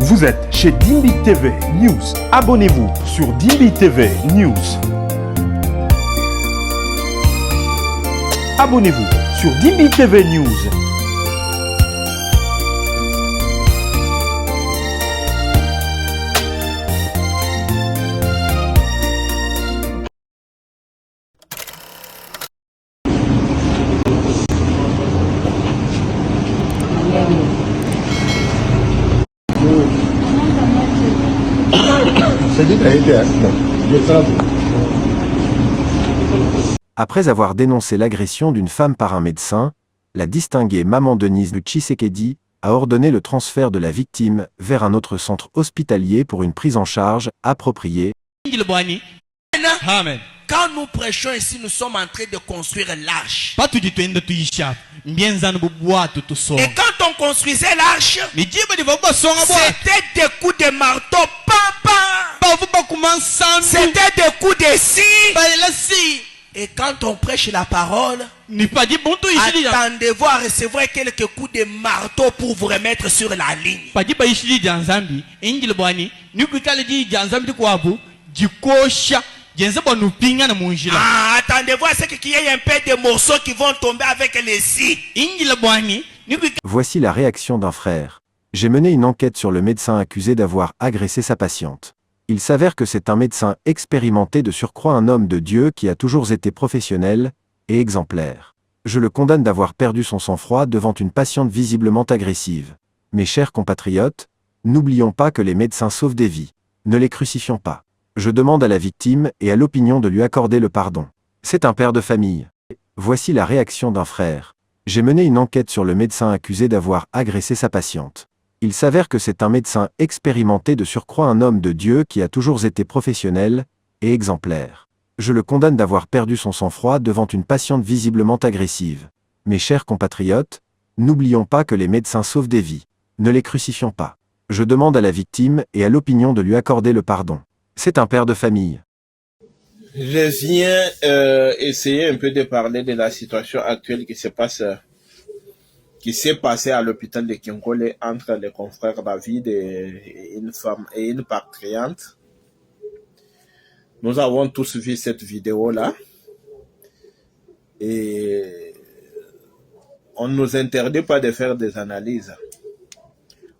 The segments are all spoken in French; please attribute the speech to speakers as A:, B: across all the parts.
A: Vous êtes chez Dimbi TV News. Abonnez-vous sur Dimbi TV News. Abonnez-vous sur Dimbi TV News.
B: Après avoir dénoncé l'agression d'une femme par un médecin, la distinguée Maman Denise Tshisekedi a ordonné le transfert de la victime vers un autre centre hospitalier pour une prise en charge appropriée.
C: Amen.
D: Quand nous prêchons ici, nous sommes en train de construire l'arche. Et quand on construisait l'arche, c'était des coups de marteau, c'était des coups de scie. Et quand on prêche la parole, attendez-vous à recevoir quelques coups de marteau pour vous remettre sur la ligne. Attendez-vous à ce qu'il y ait un peu de morceaux qui vont tomber avec les scies.
B: Voici la réaction d'un frère. J'ai mené une enquête sur le médecin accusé d'avoir agressé sa patiente. Il s'avère que c'est un médecin expérimenté, de surcroît un homme de Dieu qui a toujours été professionnel et exemplaire. Je le condamne d'avoir perdu son sang-froid devant une patiente visiblement agressive. Mes chers compatriotes, n'oublions pas que les médecins sauvent des vies. Ne les crucifions pas. Je demande à la victime et à l'opinion de lui accorder le pardon. C'est un père de famille. Voici la réaction d'un frère. J'ai mené une enquête sur le médecin accusé d'avoir agressé sa patiente. Il s'avère que c'est un médecin expérimenté, de surcroît un homme de Dieu qui a toujours été professionnel et exemplaire. Je le condamne d'avoir perdu son sang-froid devant une patiente visiblement agressive. Mes chers compatriotes, n'oublions pas que les médecins sauvent des vies. Ne les crucifions pas. Je demande à la victime et à l'opinion de lui accorder le pardon. C'est un père de famille.
E: Je viens essayer un peu de parler de la situation actuelle qui s'est passée à l'hôpital de Kinkole entre les confrères David et une femme et une patriante. Nous avons tous vu cette vidéo-là et on ne nous interdit pas de faire des analyses.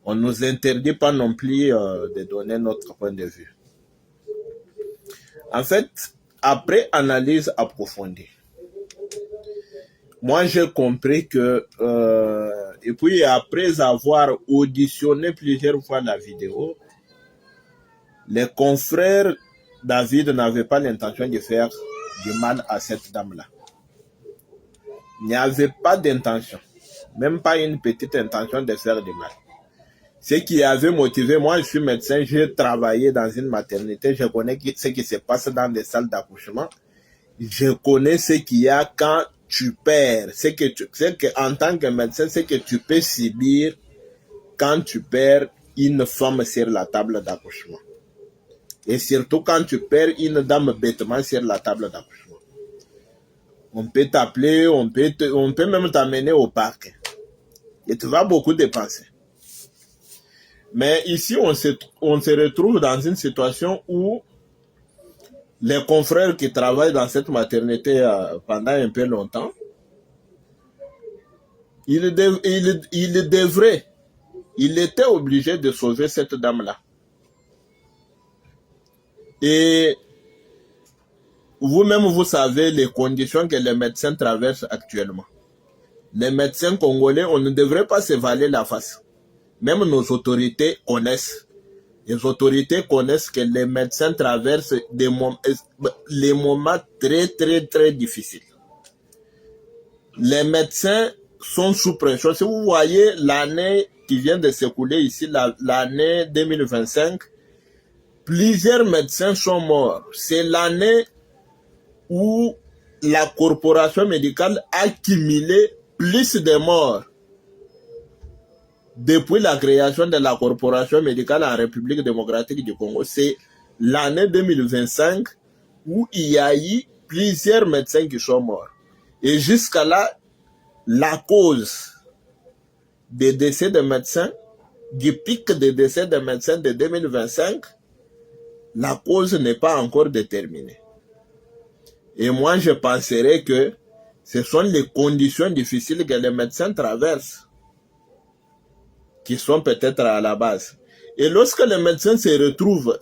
E: On ne nous interdit pas non plus de donner notre point de vue. En fait, après analyse approfondie, moi j'ai compris que, et puis après avoir auditionné plusieurs fois la vidéo, les confrères David n'avaient pas l'intention de faire du mal à cette dame-là. Il n'y avait pas d'intention, même pas une petite intention de faire du mal. Ce qui avait motivé, moi je suis médecin, j'ai travaillé dans une maternité, je connais ce qui se passe dans des salles d'accouchement, je connais ce qu'il y a quand tu perds, en tant que médecin, ce que tu peux subir quand tu perds une femme sur la table d'accouchement. Et surtout quand tu perds une dame bêtement sur la table d'accouchement. On peut t'appeler, on peut même t'amener au parc. Et tu vas beaucoup dépenser. Mais ici, on se retrouve dans une situation où les confrères qui travaillent dans cette maternité pendant un peu longtemps, il était obligé de sauver cette dame-là. Et vous-même, vous savez les conditions que les médecins traversent actuellement. Les médecins congolais, on ne devrait pas se valer la face. Même nos autorités connaissent. Les autorités connaissent que les médecins traversent les moments très, très, très difficiles. Les médecins sont sous pression. Si vous voyez l'année qui vient de s'écouler ici, l'année 2025, plusieurs médecins sont morts. C'est l'année où la corporation médicale a cumulé plus de morts depuis la création de la corporation médicale en République démocratique du Congo. C'est l'année 2025 où il y a eu plusieurs médecins qui sont morts. Et jusqu'à là, la cause des décès des médecins du pic de décès des médecins de 2025, la cause n'est pas encore déterminée. Et moi, je penserais que ce sont les conditions difficiles que les médecins traversent qui sont peut-être à la base. Et lorsque les médecins se retrouvent,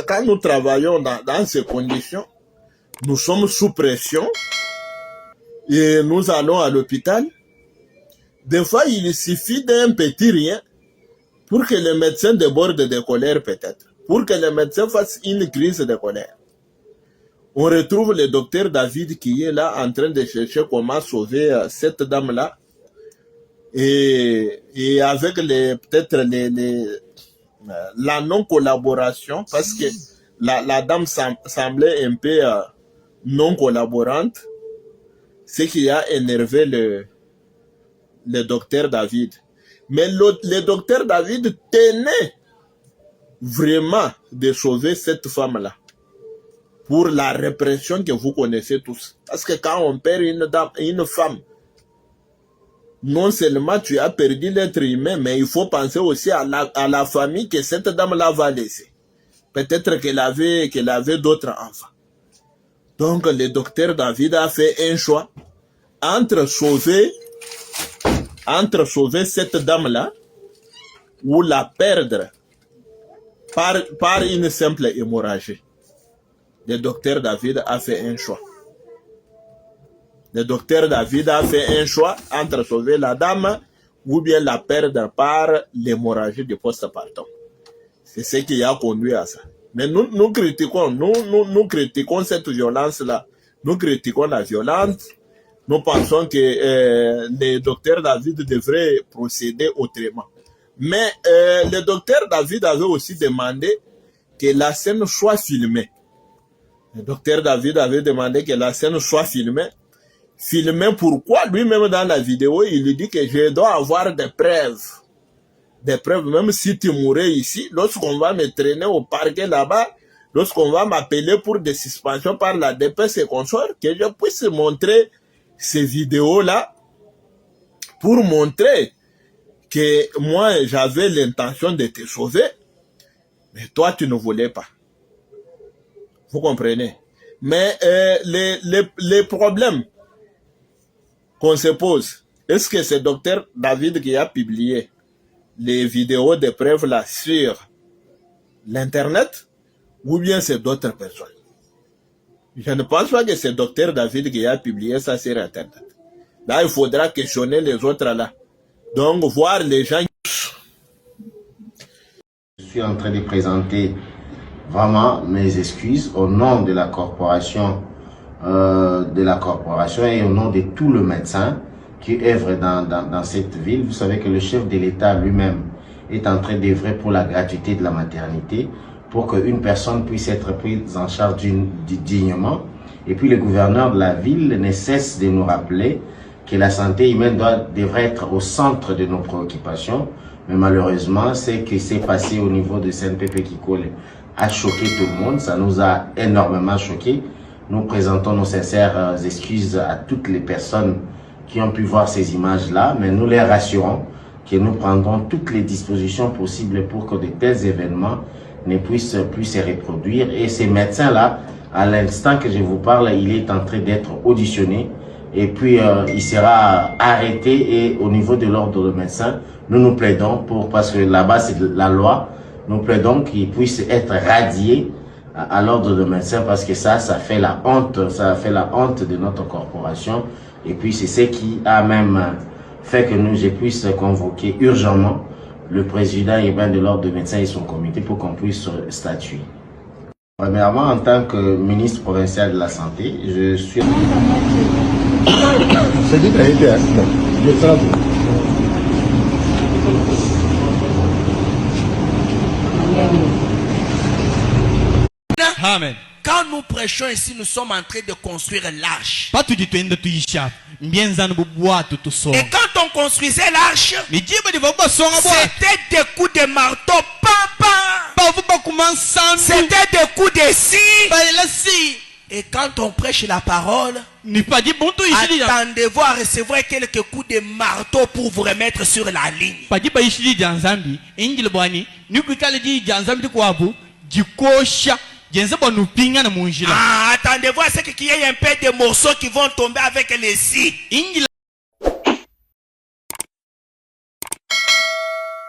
E: quand nous travaillons dans ces conditions, nous sommes sous pression et nous allons à l'hôpital. Des fois, il suffit d'un petit rien pour que les médecins débordent de colère peut-être, pour que les médecins fassent une crise de colère. On retrouve le docteur David qui est là en train de chercher comment sauver cette dame-là. Et avec peut-être la non-collaboration, parce que la dame semblait un peu non-collaborante, ce qui a énervé le docteur David. Mais le docteur David tenait vraiment de sauver cette femme-là pour la répression que vous connaissez tous. Parce que quand on perd une femme, non seulement tu as perdu l'être humain, mais il faut penser aussi à la famille que cette dame-là va laisser. Peut-être qu'elle avait d'autres enfants. Donc le docteur David a fait un choix entre sauver cette dame-là ou la perdre par une simple hémorragie. Le docteur David a fait un choix. Le docteur David a fait un choix entre sauver la dame ou bien la perdre par l'hémorragie du postpartum. C'est ce qui a conduit à ça. Mais nous critiquons cette violence-là. Nous critiquons la violence. Nous pensons que le docteur David devrait procéder autrement. Mais le docteur David avait aussi demandé que la scène soit filmée. Le docteur David avait demandé que la scène soit filmée. Filmée pourquoi? Lui-même dans la vidéo, il lui dit que je dois avoir des preuves. Des preuves, même si tu mourrais ici, lorsqu'on va me traîner au parquet là-bas, lorsqu'on va m'appeler pour des suspensions par la DPS et consorts, que je puisse montrer ces vidéos-là pour montrer que moi, j'avais l'intention de te sauver, mais toi, tu ne voulais pas. Vous comprenez? Mais les problèmes qu'on se pose, est-ce que c'est docteur David qui a publié les vidéos de preuves là sur l'internet ou bien c'est d'autres personnes? Je ne pense pas que c'est docteur David qui a publié ça sur internet. Là, il faudra questionner les autres là. Donc, voir les gens.
C: Je suis en train de présenter vraiment mes excuses au nom de la corporation et au nom de tout le médecin qui œuvre dans cette ville. Vous savez que le chef de l'État lui-même est en train d'œuvrer pour la gratuité de la maternité, pour qu'une personne puisse être prise en charge dignement. Et puis le gouverneur de la ville ne cesse de nous rappeler que la santé humaine devrait être au centre de nos préoccupations. Mais malheureusement, ce qui s'est passé au niveau de CNPP Kikole a choqué tout le monde. Ça nous a énormément choqué. Nous présentons nos sincères excuses à toutes les personnes qui ont pu voir ces images-là, mais nous les rassurons que nous prendrons toutes les dispositions possibles pour que de tels événements ne puissent plus se reproduire. Et ces médecins-là, à l'instant que je vous parle, il est en train d'être auditionné et puis il sera arrêté. Et au niveau de l'ordre de médecins, nous plaidons parce que là-bas c'est la loi, nous plaidons qu'il puisse être radié à l'ordre de médecins, parce que ça fait la honte, de notre corporation. Et puis c'est ce qui a même fait que je puisse convoquer urgemment le président urbain de l'ordre de médecins et son comité pour qu'on puisse statuer. Premièrement, en tant que ministre provincial de la Santé, je suis...
D: Amen. Quand nous prêchons ici, nous sommes en train de construire l'arche. Et quand on construisait l'arche, c'était des coups de marteau. C'était des coups de scie. Et Et quand on prêche la parole, attendez-vous à recevoir quelques coups de marteau pour vous remettre sur la ligne. Attendez-vous à ce qu'il y ait un peu de morceaux qui vont tomber avec les scies.